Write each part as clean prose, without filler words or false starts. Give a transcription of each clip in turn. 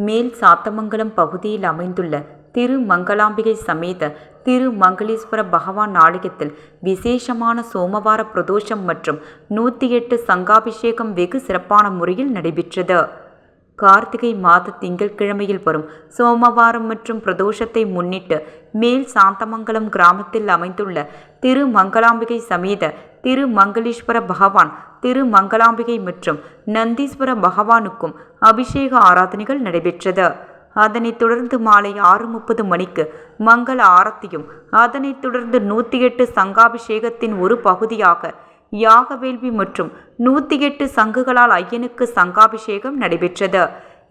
மேல் சாத்தமங்கலம் பகுதியில் அமைந்துள்ள திருமங்கலாம்பிகை சமேத திருமங்களீஸ்வர பகவான் ஆலயத்தில் விசேஷமான சோமவார பிரதோஷம் மற்றும் 108 சங்காபிஷேகம் வெகு சிறப்பான முறையில் நடைபெற்றது. கார்த்திகை மாத திங்கட்கிழமையில் வரும் சோமவாரம் மற்றும் பிரதோஷத்தை முன்னிட்டு மேல் சாந்தமங்கலம் கிராமத்தில் அமைந்துள்ள திருமங்கலாம்பிகை சமேத திருமங்களீஸ்வர பகவான், திருமங்கலாம்பிகை மற்றும் நந்தீஸ்வர பகவானுக்கும் அபிஷேக ஆராதனைகள் நடைபெற்றது. அதனைத் தொடர்ந்து மாலை 6:30 மணிக்கு மங்கள ஆரத்தியும், அதனைத் தொடர்ந்து 108 சங்காபிஷேகத்தின் ஒரு பகுதியாக யாக வேள்வி மற்றும் 108 சங்குகளால் ஐயனுக்கு சங்காபிஷேகம் நடைபெற்றது.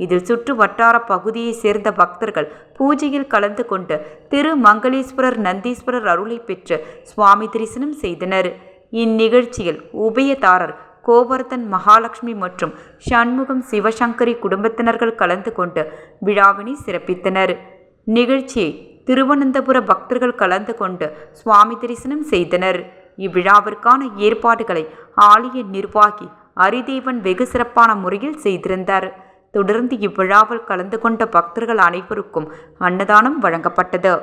இதில் சுற்று வட்டார பகுதியை சேர்ந்த பக்தர்கள் பூஜையில் கலந்து கொண்டு திருமங்களீஸ்வரர், நந்தீஸ்வரர் அருளை பெற்று சுவாமி தரிசனம் செய்தனர். இந்நிகழ்ச்சியில் உபயதாரர் கோவர்தன், மகாலட்சுமி மற்றும் சண்முகம் சிவசங்கரி குடும்பத்தினர்கள் கலந்து கொண்டு விழாவினை சிறப்பித்தனர். நிகழ்ச்சியை திருவனந்தபுர பக்தர்கள் கலந்து கொண்டு சுவாமி தரிசனம் செய்தனர். இவ்விழாவிற்கான ஏற்பாடுகளை ஆலய நிர்வாகி அரிதேவன் வெகு சிறப்பான முறையில் செய்திருந்தார். தொடர்ந்து இவ்விழாவில் கலந்து கொண்ட பக்தர்கள் அனைவருக்கும் அன்னதானம் வழங்கப்பட்டது.